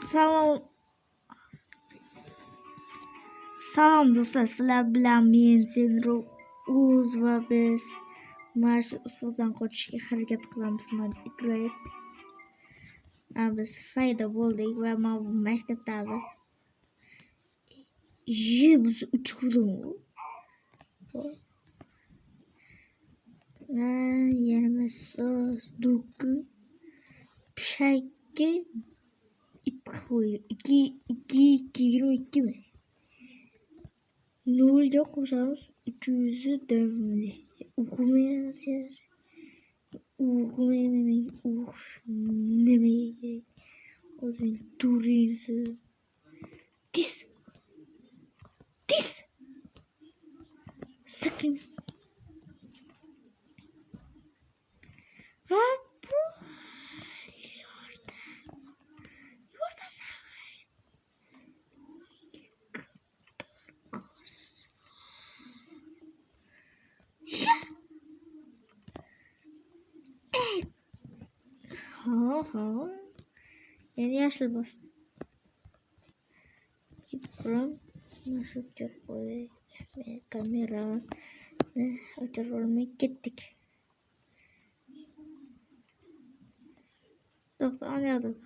Salom do'stlar, sizlar bilan men Senrouz va biz mana shu ustozdan qochishga harakat qilamiz. Biz paydo bo'ldik va mana bu maktabdamiz. Biz uchirdim. Yana so'z duku pishakka itqo'y 22 mi? 0'ga qo'shamiz 300 devrimli. Nima? O'zing turinsiz. Dis. Sakın. Yani yaşlı bas. Gibran nasıl yapıyor? Kamera ne açalım gittik. Doktor anladı.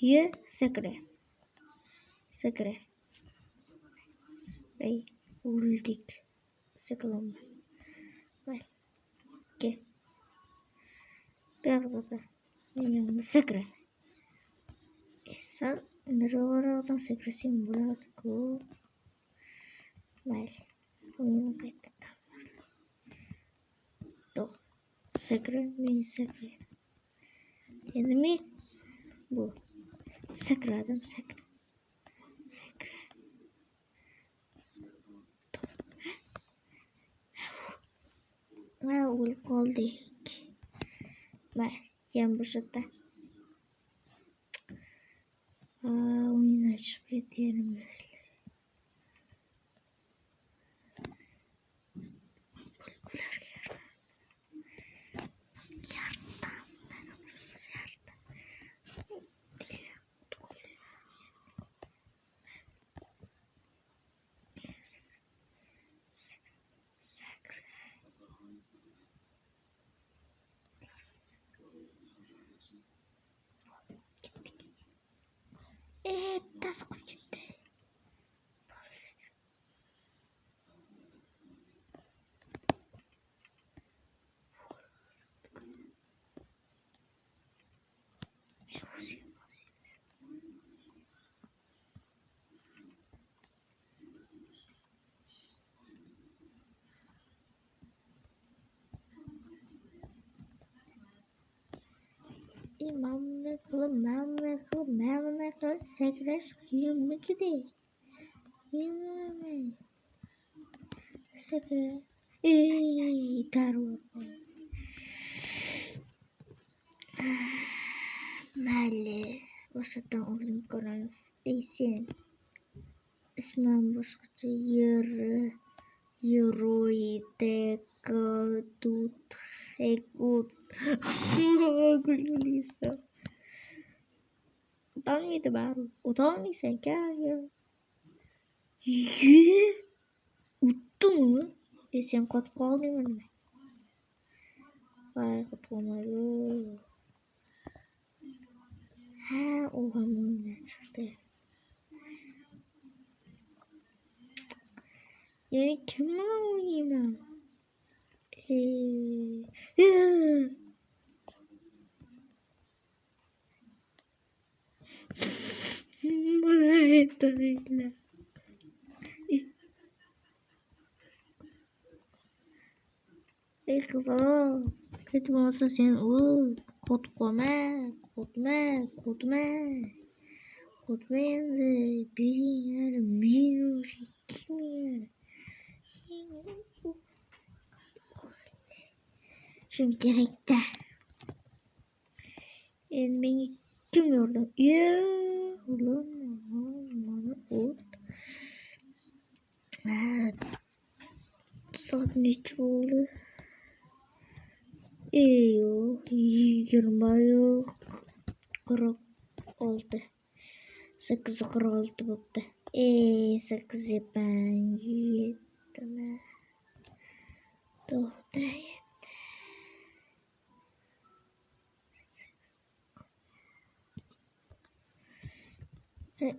Ye sekre. Bey uğradık. Sıkılma. Bey. Gel. Biraz da. Benim sekre. Esa nereden sekresin bırakı. Bey. Oyunu kaydettim. Doğru. Sekre. Yani mi? Bu. Sekre adam sekre. Oldik. Yan boşaltta. Oyun açıp diyelim mesela. Bulgular geldi. Tas gitti. Memnun kılım, sekreş yirmi değil. Sekre. Taruh. Mali. Baştan olayım konumuz. Sen. İsmim başkaça Yeroide kadut hegut. Gülülüyse. Utan mıydı baru? Utan mıysan gel. Uttu mu? Sen kot kaldın mı? Vay kapamadı. Oha ne çıktı? Yani kimle oynayayım ben? Bana yeterli. Kızım. Kötü olsa sen kod koyma. Kodma yandı. Bir yer, bir kim yer. Şimdi gerekte. Yani beni kim yordu? Ulan bana oldu. Saat neçe oldu? 20 yok. 46. 846 bo'pti. 8 yapan 7mi? To'xta.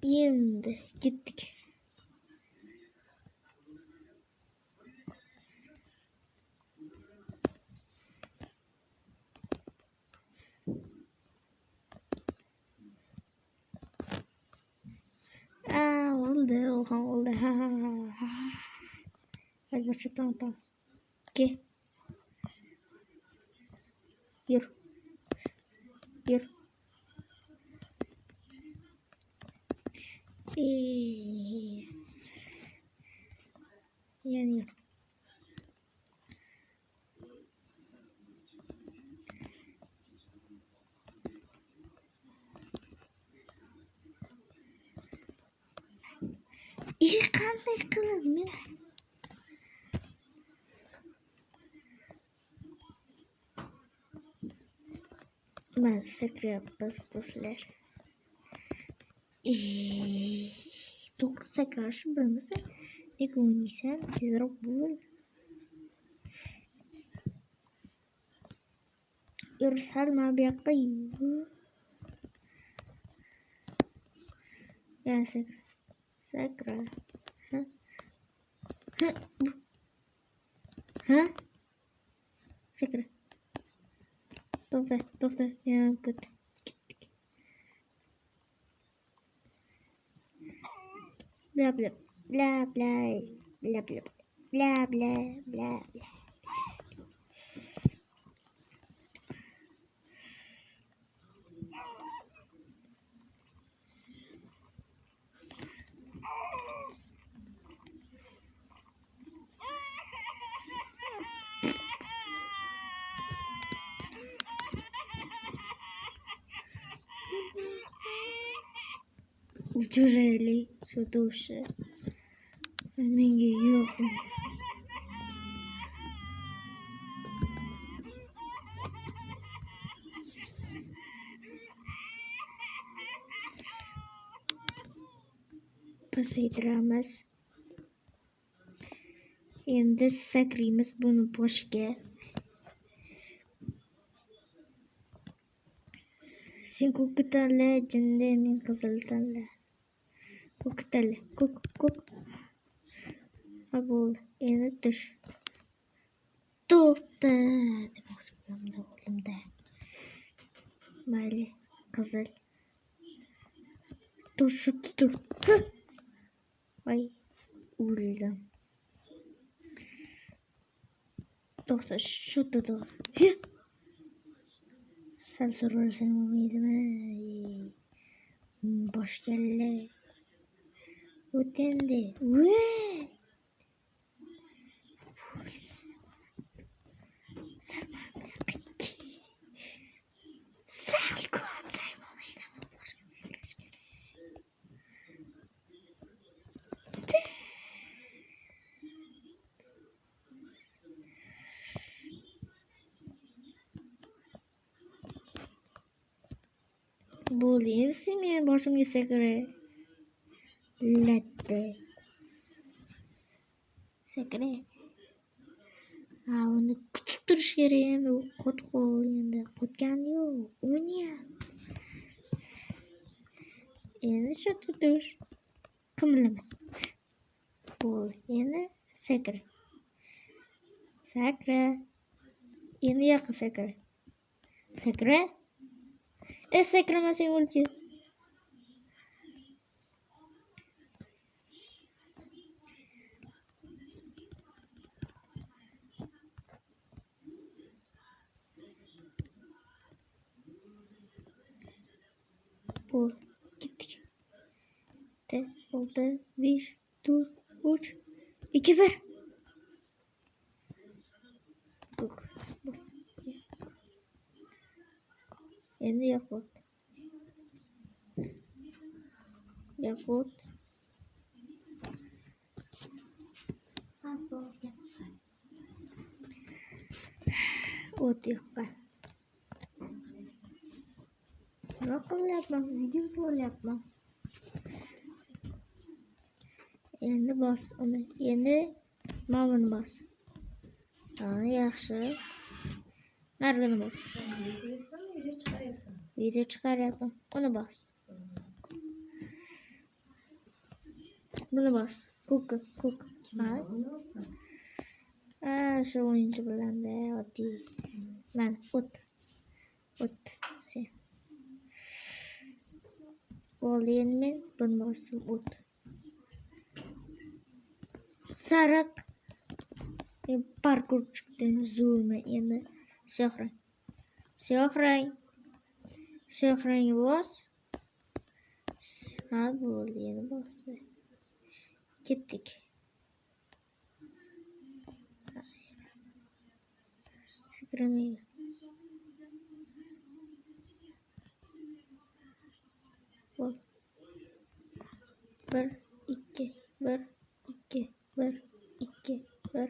Endi ketdik. Oldu. Hadi başlayalım. Gel. Yürü. Yani. İşi qanday qilaman? Mana sakrayapmiz do'stlar. To'g'ri sakrashni bilmasa, nega o'ynaysan? Tezroq bo'l. Yur, sal mana bu yoqqa yur. Yana sakra. Ha? Sakra. To'xta. Yana ketdik. Bla. Ucureli şu duşu. Menga yo'q. Pasaytiramiz. Endi sakraymiz buni boshiga. Sen ko'kni tanla, jinni, men qizil tanla. Ko'k tanla. Ko'k. Ha bo'ldi. Endi tush. To'xta. Demoqchiman o'g'limda. Mayli, qizil. Tur. Voy, o'ldim. To'xta, shu to'xta. Sal so'rasang bo'lmaydimi? Boshkalla. O'tindi. Sal ko'rsang bo'lmaydimi? Boshqa sakrash kerak. Bo'ldi, endi men boshimga sakray. Latta. Sakray. Uni kutib turish kerak endi. U qotqol endi. Qotgani yo'q. O'ynayapti. Endi shu tutush. Qimilma. Bo'ldi. Endi sakray. Endi yoqqa sakray. Sakramasang o'lib ket. Bo'ldi. Ketdik. 6, 5, 4, 3, 2, 1. Endi yo'qot. O't yoqqan. Nima qilyapman? Video ko'ryapman. Endi bos uni. Endi mana buni bos. Yaxshi. Nargini bos. Video chiqaryapman. Uni bos. Buni bos. Kuk. Shu o'yinchi bilan-da oddiy. Mana o't. Sen. Bo'ldi, endi men buni bosdim. O't. Sariq. Parkur chiqdi. Zo'rmi endi. Siyoh rang bos. Bo'ldi, endi bos. Ketdik. Sikramaydi. Bol. 1 2 1 2 1 2 1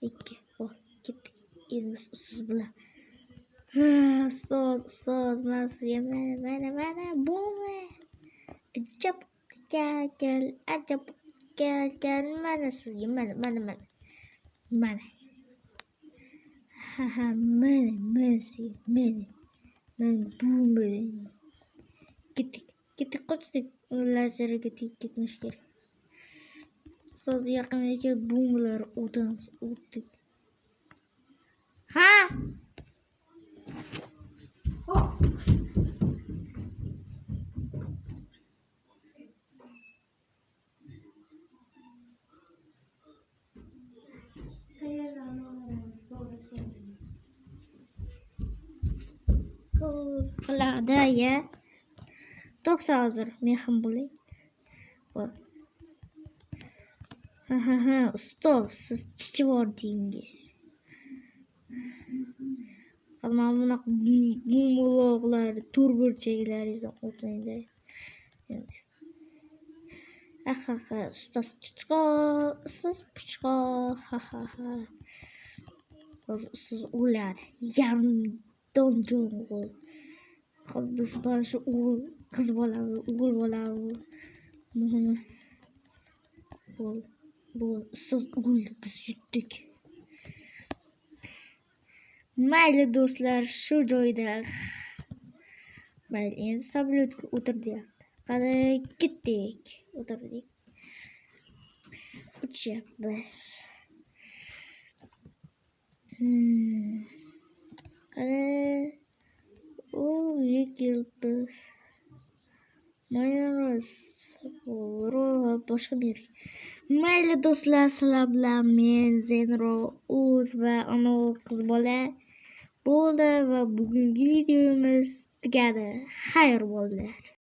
2 bol. Ketdik. Endi siz bilan. Ustoz, mana sizga mana bumi. Ajab gal mana sizga mana. Mana sizga mana bumi. Ketdik qochdik. Lazerga tegib ketmish kerak. Ustoz yaqiniga kelib bumlar o'tdik. Qiladi ya. To'xta hozir, men ham bo'ling. Ustoz, siz chichivordingiz. Mana bunaqa muloqlar, turburchaklaringizni o'tmaydi. Ustoz chichqoq, siz pichqoq. Siz o'ladi. Yarim donjon. Biz mana shu qiz bolami, o'g'il bolami. Bu siz o'ldi, biz yutdik. Mayli do'stlar, shu joyda. Mayli, endi samolyotga o'tirdik. Qani ketdik. O'tirdik. Uchyapmiz. Qani yekilpiz. Boshqa bir. Mayli do'stlar, sizlar bilan men Zenro Uz va ana qiz bola bo'ldi va bugungi videomiz tugadi. Xayr bo'ldi.